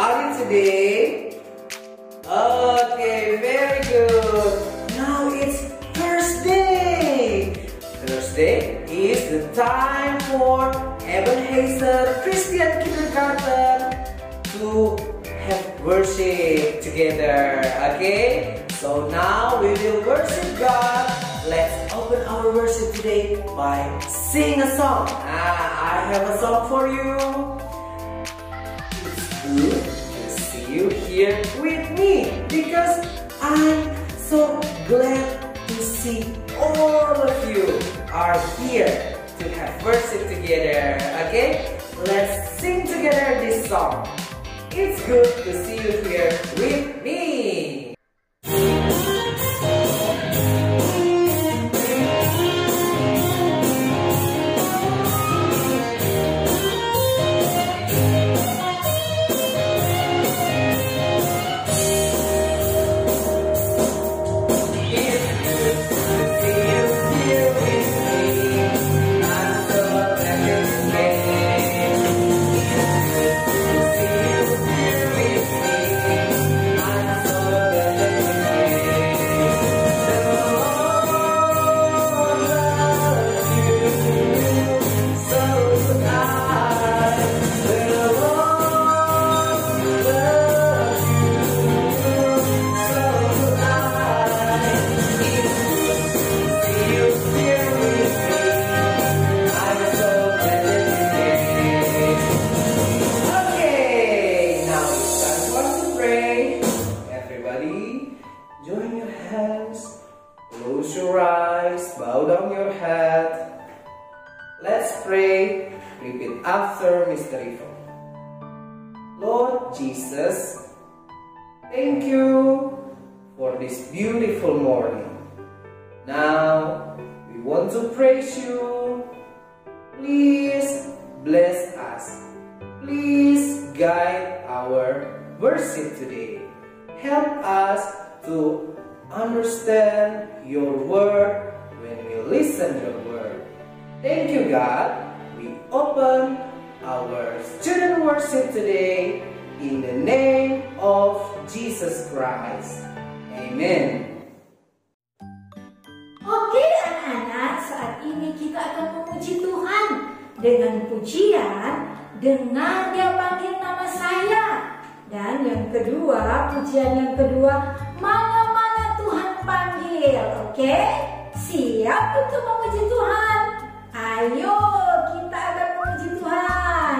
are you today? Okay, very good. Now it's Thursday. Thursday is the time for Ebenezer Christian Kindergarten to have worship together. Okay, so now we will worship God. Let's open our worship today by sing a song. I have a song for you. It's good to see you here with me because I'm so glad to see all of you are here to have worship together. Okay, let's sing together this song. It's good to see you here with me. Join your hands, close your eyes, bow down your head. Let's pray. Repeat after Mr. Rivo. Lord Jesus, thank you for this beautiful morning. Now, we want to praise you. Please bless us. Please guide our worship today. Help us to understand your word when we listen your word. Thank you, God. We open our student worship today in the name of Jesus Christ. Amen. Oke anak-anak, saat ini kita akan memuji Tuhan dengan pujian "Dengar Dia Panggil Nama Saya". Dan yang kedua, pujian yang kedua, "Mana-mana Tuhan panggil". Oke? Siap untuk memuji Tuhan? Ayo kita akan memuji Tuhan.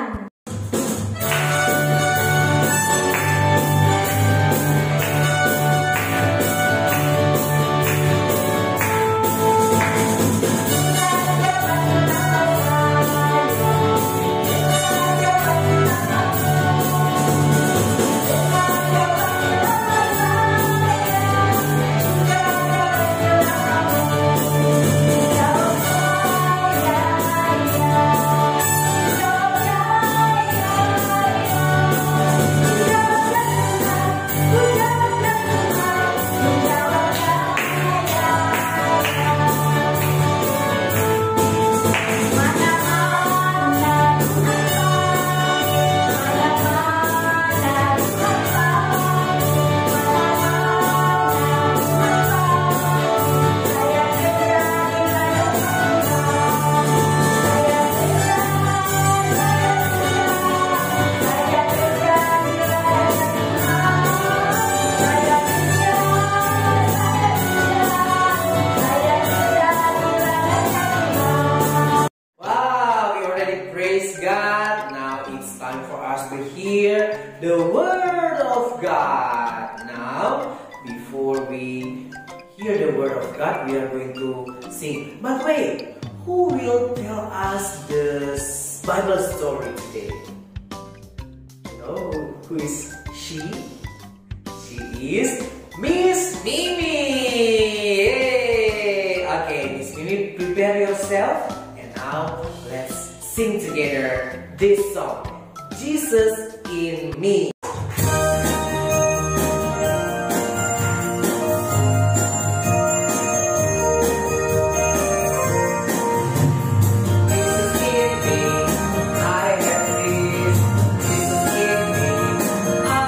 The Word of God. Now, before we hear the Word of God, we are going to sing. But wait, who will tell us the Bible story today? You know, who is she? She is Miss Mimi. Yay! Okay, Miss Mimi, prepare yourself. And now, let's sing together this song, Jesus in Me. Jesus in me, I have this. Jesus in me, I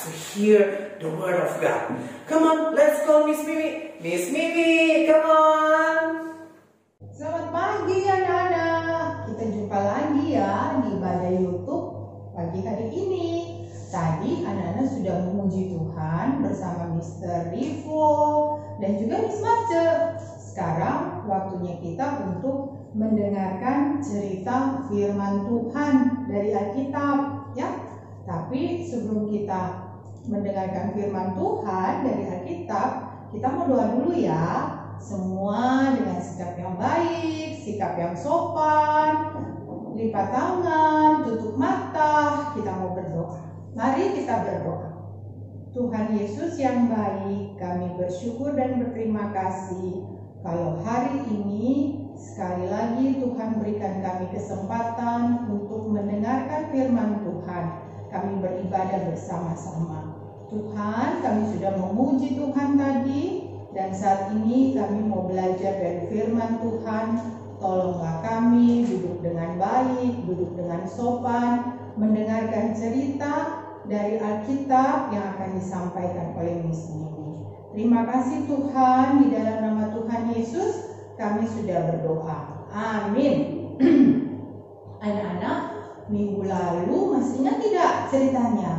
to hear the word of God. Come on, let's call Miss Mimi. Miss Mimi, come on. Selamat pagi anak-anak. Kita jumpa lagi ya di ibadah YouTube pagi hari ini. Tadi anak-anak sudah memuji Tuhan bersama Mr. Rivo dan juga Miss Marce. Sekarang waktunya kita untuk mendengarkan cerita firman Tuhan dari Alkitab ya. Tapi sebelum kita mendengarkan firman Tuhan dari Alkitab, kita mau doa dulu ya. Semua dengan sikap yang baik, sikap yang sopan, lipat tangan, tutup mata, kita mau berdoa. Mari kita berdoa. Tuhan Yesus yang baik, kami bersyukur dan berterima kasih kalau hari ini sekali lagi Tuhan berikan kami kesempatan untuk mendengarkan firman Tuhan. Kami beribadah bersama-sama. Tuhan, kami sudah memuji Tuhan tadi. Dan saat ini kami mau belajar dari firman Tuhan. Tolonglah kami duduk dengan baik, duduk dengan sopan, mendengarkan cerita dari Alkitab yang akan disampaikan oleh Miss Mimi. Terima kasih Tuhan, di dalam nama Tuhan Yesus kami sudah berdoa. Amin. Anak-anak, minggu lalu masih ingat tidak ceritanya?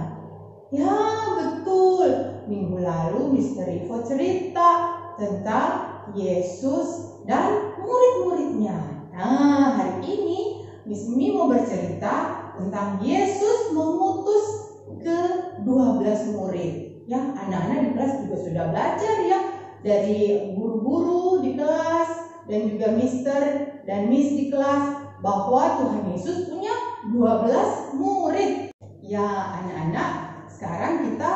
Ya betul. Minggu lalu Mr. Rivo cerita tentang Yesus dan murid-muridnya. Nah, hari ini Miss Mimi mau bercerita tentang Yesus mengutus ke-12 murid. Ya, anak-anak di kelas juga sudah belajar ya, dari guru-guru di kelas dan juga Mister dan Miss di kelas bahwa Tuhan Yesus punya 12 murid. Ya, anak-anak, sekarang kita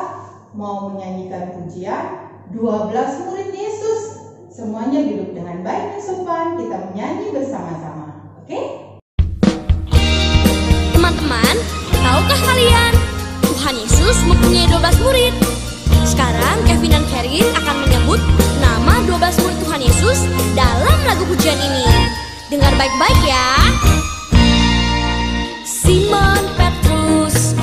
mau menyanyikan pujian 12 murid Yesus. Semuanya duduk dengan baik dan sopan. Kita menyanyi bersama-sama. Oke? Teman-teman, tahukah kalian Tuhan Yesus mempunyai 12 murid? Sekarang Kevin dan Karin akan menyebut nama 12 murid Tuhan Yesus dalam lagu pujian ini. Dengar baik-baik ya. Simon Petrus,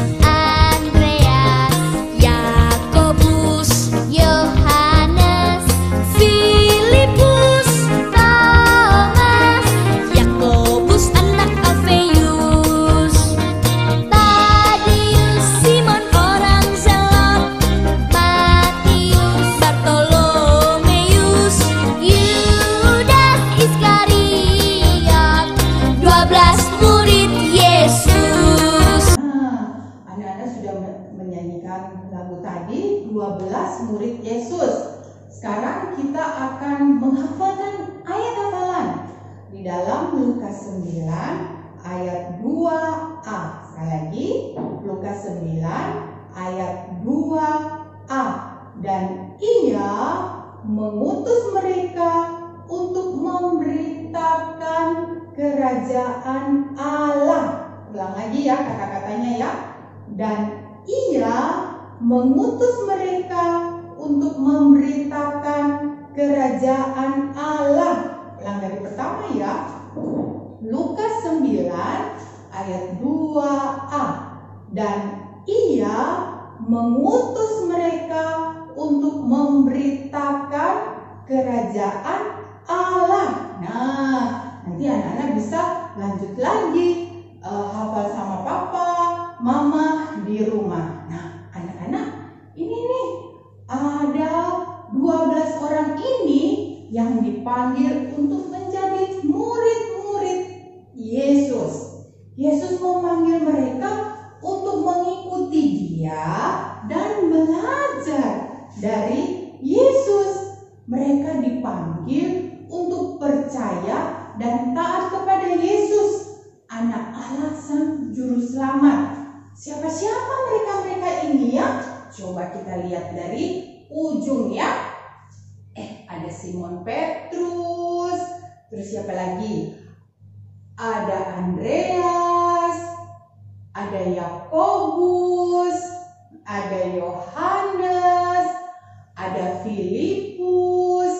lagu tadi 12 murid Yesus. Sekarang kita akan menghafalkan ayat hafalan di dalam Lukas 9 ayat 2a. Sekali lagi, Lukas 9 ayat 2a. Dan ia mengutus mereka untuk memberitakan kerajaan Allah. Ulang lagi ya kata-katanya ya. Dan ia mengutus mereka untuk memberitakan kerajaan Allah. Ulang dari pertama ya. Lukas 9 ayat 2a. Dan ia mengutus mereka untuk memberitakan kerajaan Allah. Nah, nanti anak-anak bisa lanjut lagi hafal sama papa, mama di rumah. Nah, anak-anak, ini nih ada 12 orang ini yang dipanggil untuk menjadi murid-murid Yesus. Yesus memanggil mereka untuk mengikuti Dia dan belajar dari Yesus. Mereka dipanggil untuk percaya dan taat kepada Yesus, Anak Allah Sang Juru Selamat. Siapa-siapa mereka-mereka ini ya? Coba kita lihat dari ujung ya. Ada Simon Petrus. Terus siapa lagi? Ada Andreas. Ada Yakobus. Ada Yohanes. Ada Filipus.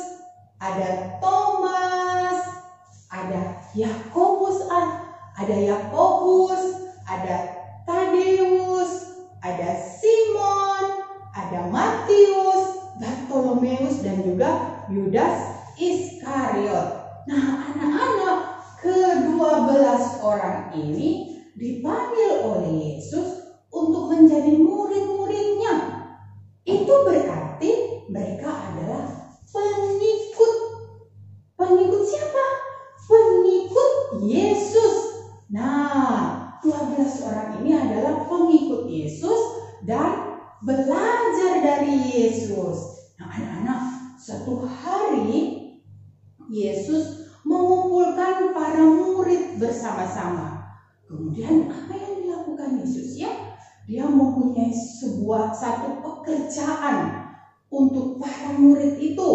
Ada Thomas. Ada Yakobus. Ada Tadeus, ada Simon, dan juga Yudas Iskariot. Nah, anak-anak, ke-12 orang ini dipanggil oleh Yesus untuk menjadi murid-muridnya. Itu berarti mereka adalah pengikut. Pengikut siapa? Pengikut Yesus. Nah, 12 orang ini adalah pengikut Yesus dan belajar dari Yesus. Nah, anak-anak, suatu hari Yesus mengumpulkan para murid bersama-sama. Kemudian apa yang dilakukan Yesus ya? Dia mempunyai satu pekerjaan untuk para murid itu.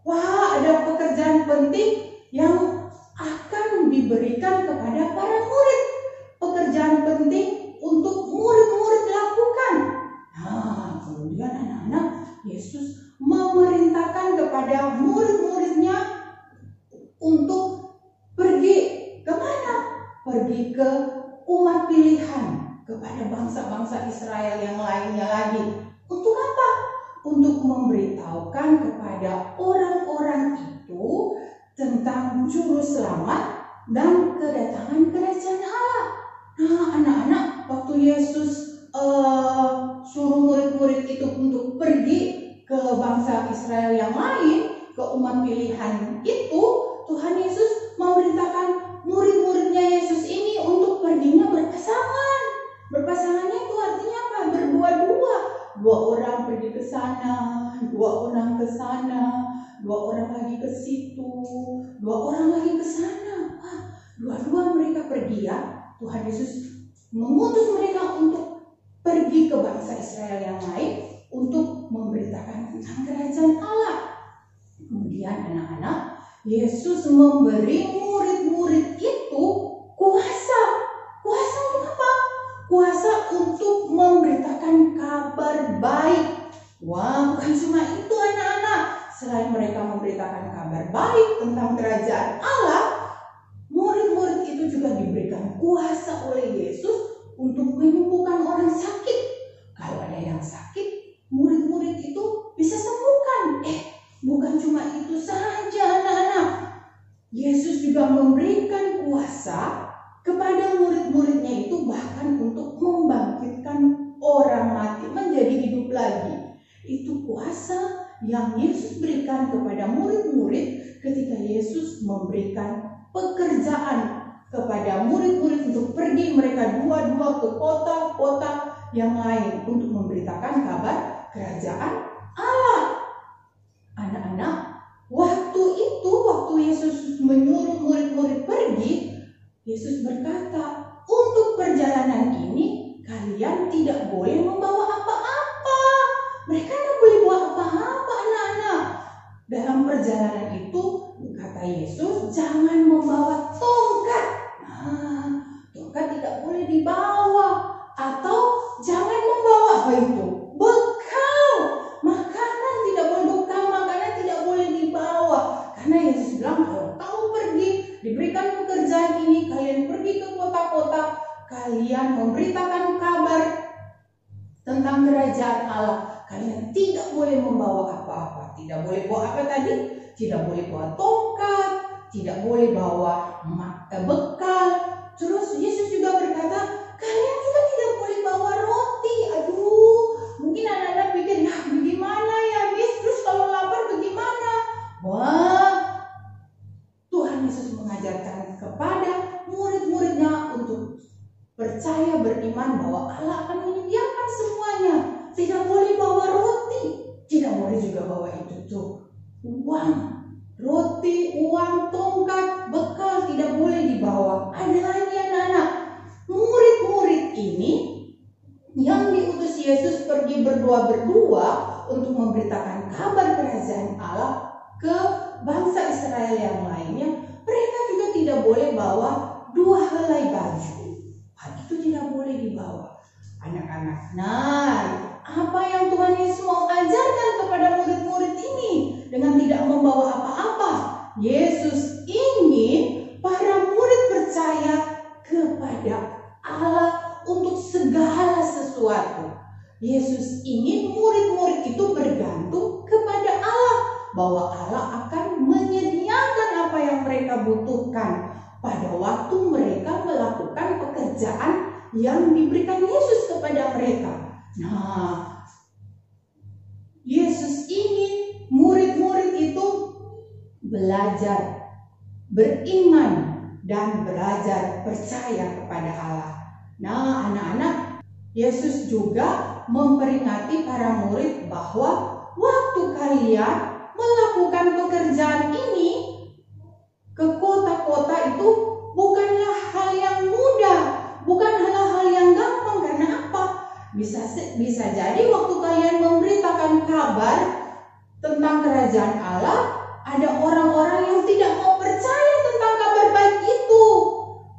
Wah, ada pekerjaan penting yang akan diberikan kepada para murid. Pekerjaan penting untuk murid-murid lakukan. Nah, kemudian anak-anak, Yesus memerintahkan kepada murid-muridnya untuk pergi ke mana? Pergi ke umat pilihan, kepada bangsa-bangsa Israel yang lainnya lagi. Untuk apa? Untuk memberitahukan kepada orang-orang itu tentang juru selamat dan kedatangan kerajaan Allah. Nah, anak-anak, waktu Yesus suruh murid-murid itu untuk pergi ke bangsa Israel yang lain, ke umat pilihan itu, Tuhan Yesus memerintahkan murid-muridnya Yesus ini untuk perginya berpasangan. Berpasangannya itu artinya apa? Berdua-dua. 2 orang pergi ke sana, 2 orang ke sana, 2 orang lagi ke situ, 2 orang lagi ke sana. Wah, 2-2 mereka pergi ya. Tuhan Yesus mengutus mereka untuk pergi ke bangsa Israel yang lain untuk memberitakan tentang kerajaan Allah. Kemudian anak-anak, Yesus memberi murid-murid itu kuasa. Kuasa untuk apa? Kuasa untuk memberitakan kabar baik. Wah, bukan cuma itu anak-anak. Selain mereka memberitakan kabar baik tentang kerajaan Allah, murid-murid itu juga diberikan kuasa oleh Yesus untuk menyembuhkan orang sakit. Kalau ada yang sakit, murid-murid itu bisa sembuhkan. Bukan cuma itu saja anak-anak. Yesus juga memberikan kuasa kepada murid-muridnya itu bahkan untuk membangkitkan orang mati menjadi hidup lagi. Itu kuasa yang Yesus berikan kepada murid-murid ketika Yesus memberikan pekerjaan kepada murid-murid untuk pergi mereka 2-2 ke kota-kota yang lain untuk memberitakan kabar kerajaan Allah. Anak-anak, waktu Yesus menyuruh murid-murid pergi, Yesus berkata, untuk perjalanan ini kalian tidak boleh membawa apa-apa. Mereka tidak boleh bawa apa-apa anak-anak. Dalam perjalanan itu, kata Yesus, jangan membawa tongkat. Nah, tongkat tidak boleh dibawa. Atau jangan membawa apa itu? Bekal. Makanan tidak boleh, bekal makanan tidak boleh dibawa. Karena Yesus bilang, kalau kamu pergi, diberikan pekerjaan ini, kalian pergi ke kota-kota, kalian memberitakan kabar tentang kerajaan Allah. Kalian tidak boleh membawa apa-apa. Tidak boleh bawa apa tadi? Tidak boleh bawa tongkat, tidak boleh bawa bekal. Terus Yesus juga berkata, kalian juga tidak boleh bawa roti. Aduh, mungkin anak-anak pikir, nah bagaimana ya Miss? Terus kalau lapar bagaimana? Wah, Tuhan Yesus mengajarkan kepada murid-muridnya untuk percaya, beriman bahwa Allah akan menyediakan semuanya. Tidak boleh bawa roti, tidak boleh juga bawa itu tuh uang, roti, uang, tongkat, bekal tidak boleh dibawa. Ada lagi anak-anak, murid-murid ini yang diutus Yesus pergi berdua-berdua untuk memberitakan kabar kerajaan Allah ke bangsa Israel yang lainnya. Mereka juga tidak boleh bawa 2 helai baju. Itu tidak boleh dibawa anak-anak. Nah, apa yang Tuhan Yesus mau ajarkan kepada murid-murid ini dengan tidak membawa apa-apa? Yesus ingin para murid percaya kepada Allah untuk segala sesuatu. Yesus ingin murid-murid itu bergantung kepada Allah, bahwa Allah akan menyediakan apa yang mereka butuhkan pada waktu mereka melakukan pekerjaan yang diberikan Yesus kepada mereka. Nah, Yesus ingin murid-murid itu belajar beriman dan belajar percaya kepada Allah. Nah, anak-anak, Yesus juga memperingati para murid bahwa waktu kalian melakukan pekerjaan ini ke kota-kota itu bukanlah hal yang mudah, bukan hal-hal yang gampang. Karena apa? Bisa jadi waktu kalian memberitakan kabar tentang kerajaan Allah, ada orang-orang yang tidak mau percaya tentang kabar baik itu.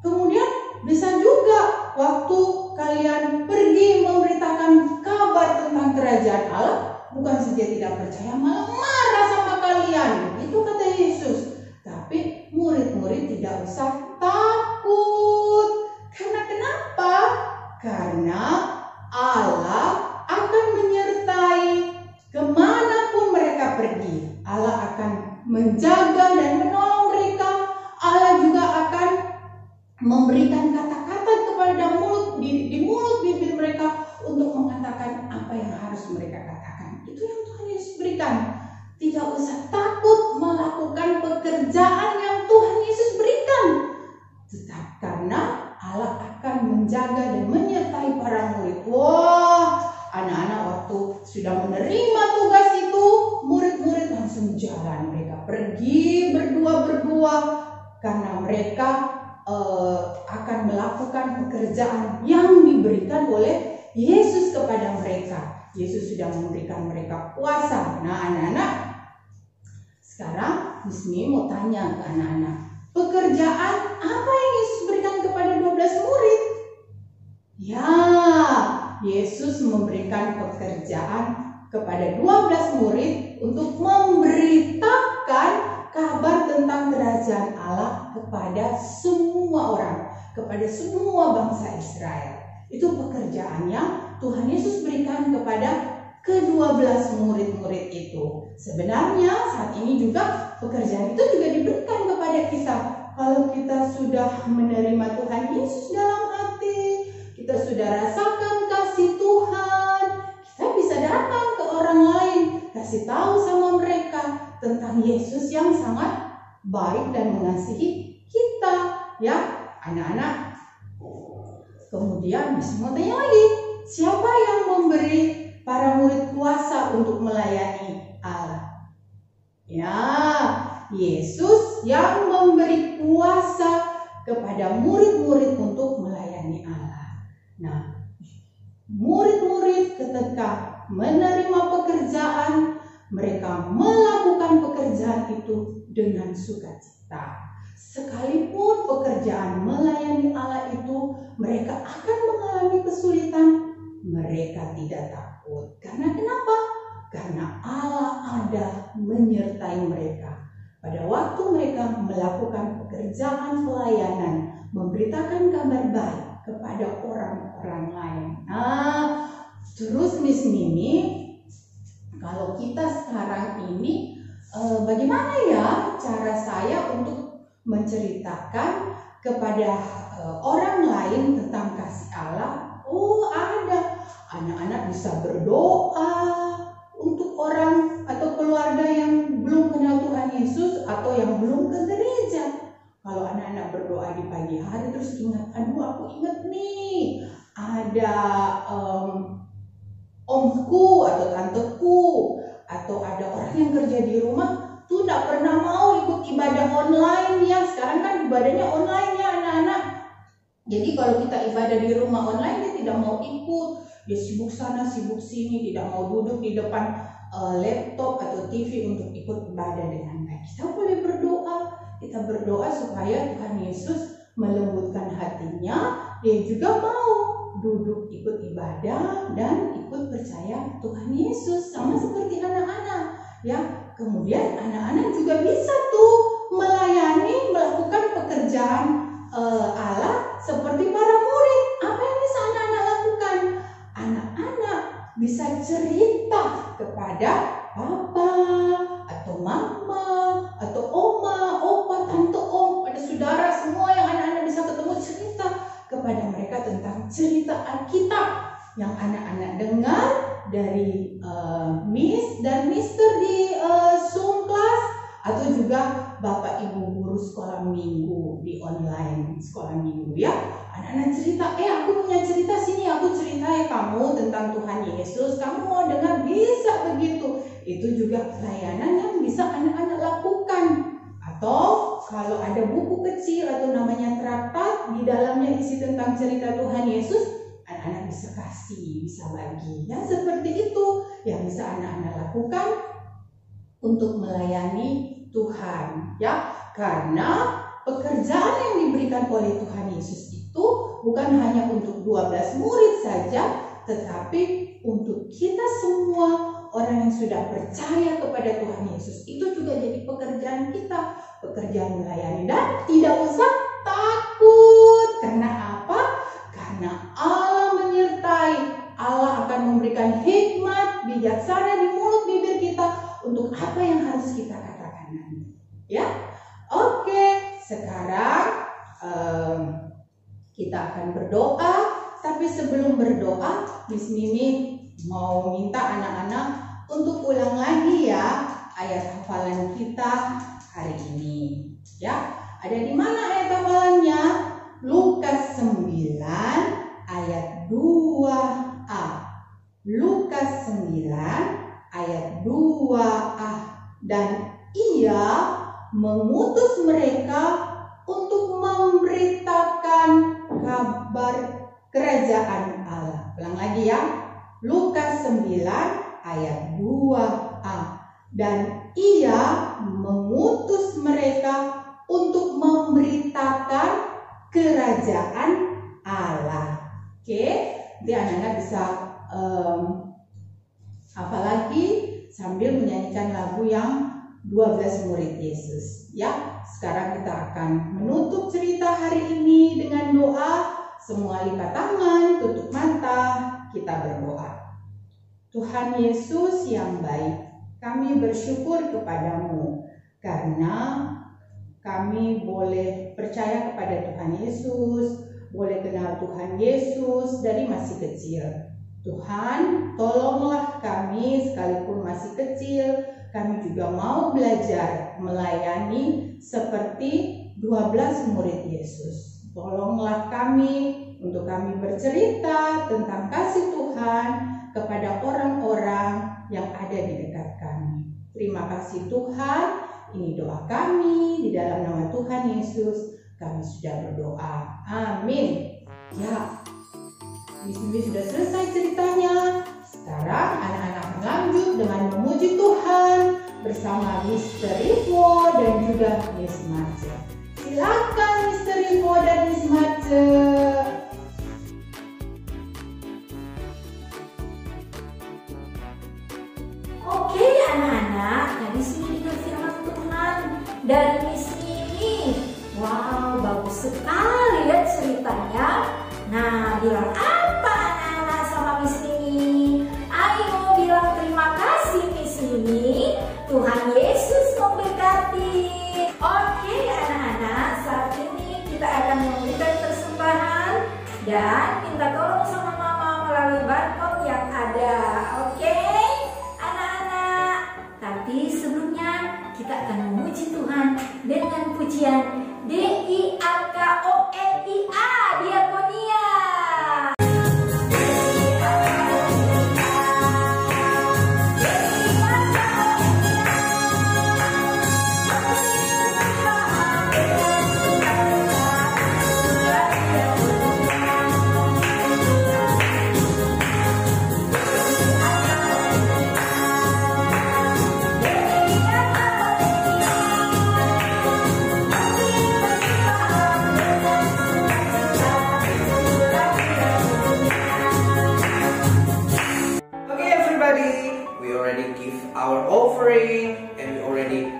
Kemudian bisa juga waktu kalian pergi memberitakan kabar tentang kerajaan Allah, bukan saja tidak percaya, malah marah sama kalian. Itu kata Yesus. Tapi murid-murid tidak usah takut. Karena kenapa? Karena Allah akan menyertai kemanapun mereka pergi. Allah akan menjaga dan menolong mereka. Allah juga akan memberikan kata-kata kepada di mulut bibir mereka untuk mengatakan apa yang harus mereka katakan. Itu yang Tuhan Yesus berikan. Tidak usah takut melakukan pekerjaan yang Tuhan Yesus berikan. Tetap karena Allah akan menjaga dan menyertai para murid. Wah, anak-anak waktu sudah menerima tugas itu, murid-murid langsung jalan. Mereka pergi berdua-berdua karena mereka akan melakukan pekerjaan yang diberikan oleh Yesus kepada mereka. Yesus sudah memberikan mereka kuasa. Nah, anak-anak, sekarang Miss Mi mau tanya ke anak-anak, pekerjaan apa yang Yesus berikan kepada 12 murid? Ya, Yesus memberikan pekerjaan kepada 12 murid untuk memberitakan kabar tentang kerajaan Allah kepada semua orang, kepada semua bangsa Israel. Itu pekerjaan yang Tuhan Yesus berikan kepada ke-12 murid-murid itu. Sebenarnya saat ini juga pekerjaan itu juga diberikan kepada kita. Kalau kita sudah menerima Tuhan Yesus dalam hati, kita sudah rasakan kasih Tuhan, kita bisa datang ke orang lain, kasih tahu sama mereka tentang Yesus yang sangat baik dan mengasihi kita, ya anak-anak. Kemudian bisa mau tanya lagi, siapa yang memberi para murid kuasa untuk melayani Allah? Ya, Yesus yang memberi kuasa kepada murid-murid untuk melayani Allah. Nah, murid-murid ketika menerima pekerjaan, mereka melakukan pekerjaan itu dengan sukacita. Sekalipun pekerjaan melayani Allah itu mereka akan mengalami kesulitan, mereka tidak takut. Karena kenapa? Karena Allah ada menyertai mereka. Pada waktu mereka melakukan pekerjaan pelayanan, memberitakan kabar baik kepada orang-orang lain. Nah, terus Miss Mimi, kalau kita sekarang ini bagaimana ya cara saya untuk menceritakan kepada orang lain tentang kasih Allah? Oh, ada. Anak-anak bisa berdoa untuk orang atau keluarga yang belum kenal Tuhan Yesus atau yang belum ke gereja. Kalau anak-anak berdoa di pagi hari terus ingat, aduh aku ingat nih ada omku atau tanteku atau ada orang yang kerja di rumah tuh tidak pernah mau ikut ibadah online ya. Sekarang kan ibadahnya online ya anak-anak. Jadi kalau kita ibadah di rumah online dia tidak mau ikut. Dia sibuk sana sibuk sini, tidak mau duduk di depan laptop atau TV untuk ikut ibadah dengan baik. Kita boleh berdoa. Kita berdoa supaya Tuhan Yesus melembutkan hatinya. Dia juga mau duduk ikut ibadah dan ikut percaya Tuhan Yesus, sama seperti anak-anak ya. Kemudian anak-anak juga bisa tuh melayani, melakukan pekerjaan Allah seperti para murid. Apa yang bisa anak-anak lakukan? Anak-anak bisa cerita kepada papa atau mama cerita Alkitab yang anak-anak dengar dari Miss dan Mister di Zoom class, atau juga Bapak Ibu guru sekolah minggu di online sekolah minggu ya. Anak-anak cerita, aku punya cerita sini, aku ceritain kamu tentang Tuhan Yesus, kamu mau dengar, bisa begitu. Itu juga pelayanan yang bisa anak-anak lakukan. Atau kalau ada buku kecil atau namanya traktat, di dalamnya isi tentang cerita Tuhan Yesus, anak-anak bisa kasih, bisa bagi. Ya, seperti itu yang bisa anak-anak lakukan untuk melayani Tuhan. Ya, karena pekerjaan yang diberikan oleh Tuhan Yesus itu bukan hanya untuk 12 murid saja, tetapi untuk kita semua orang yang sudah percaya kepada Tuhan Yesus. Itu juga jadi pekerjaan kita, pekerjaan melayani. Dan tidak usah takut. Karena apa? Karena Allah menyertai. Allah akan memberikan hikmat bijaksana di mulut bibir kita untuk apa yang harus kita katakan nanti. Ya, oke. Sekarang kita akan berdoa. Tapi sebelum berdoa, Miss Mimi mau minta anak-anak untuk ulang lagi ya ayat hafalan kita hari ini. Ya, ada di mana ayat hafalannya? Lukas 9 ayat 2a. Lukas 9 ayat 2a. Dan ia mengutus mereka untuk memberitakan kabar kerajaan Allah. Ulang lagi ya. Lukas 9 ayat 2a. Dan ia mengutus mereka untuk memberitakan kerajaan Allah. Oke, jadi anak-anak bisa hafal lagi sambil menyanyikan lagu yang 12 murid Yesus. Ya, sekarang kita akan menutup cerita hari ini dengan doa. Semua lipat tangan, tutup mata, kita berdoa. Tuhan Yesus yang baik, kami bersyukur kepadamu karena kami boleh percaya kepada Tuhan Yesus, boleh kenal Tuhan Yesus dari masih kecil. Tuhan, tolonglah kami sekalipun masih kecil, kami juga mau belajar melayani seperti 12 murid Yesus. Tolonglah kami untuk kami bercerita tentang kasih Tuhan kepada orang-orang yang ada di dekat kami. Terima kasih Tuhan, ini doa kami di dalam nama Tuhan Yesus. Kami sudah berdoa. Amin. Ya, di sini sudah selesai ceritanya. Sekarang anak-anak akan lanjut dengan memuji Tuhan bersama Mr. Rivo dan juga Miss Marce. Silakan Mr. Rivo dan Miss Marce. Oke anak-anak, nah di sini dengar firman Tuhan dari Miss Mimi. Wow, bagus sekali ya ceritanya. Nah, bilang apa anak-anak sama Miss Mimi? Ayo bilang terima kasih Miss Mimi. Tuhan Yesus memberkati. Oke anak-anak, saat ini kita akan memberikan persembahan dan minta tolong sama mama melalui barcode yang ada. Oke anak-anak, tapi sebelumnya kita akan memuji Tuhan dengan pujian DIAKONIA, Diakonia. And we already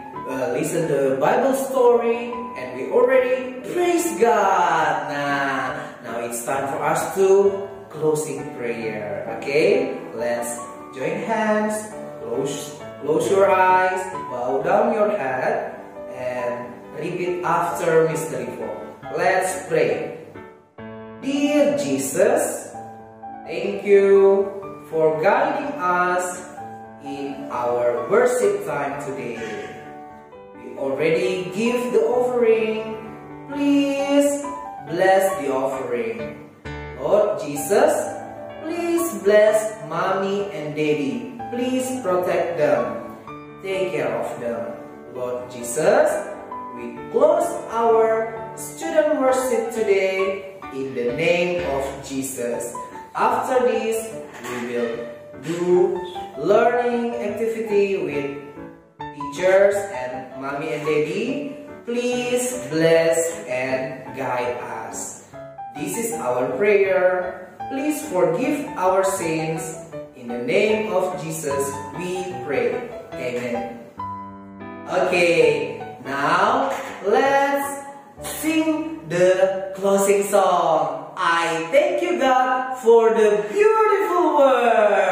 listen to the Bible story, and we already praise God. Now it's time for us to closing prayer. Okay, let's join hands, close your eyes, bow down your head, and repeat after Mr. Rivo. Let's pray. Dear Jesus, thank you for guiding us in our worship time today. We already give the offering. Please bless the offering. Lord Jesus, please bless Mommy and Daddy. Please protect them. Take care of them. Lord Jesus, we close our student worship today in the name of Jesus. After this, we will do learning activity with teachers and Mommy and Daddy. Please bless and guide us. This is our prayer. Please forgive our sins. In the name of Jesus, we pray. Amen. Okay, now let's sing the closing song. I thank you, God, for the beautiful word.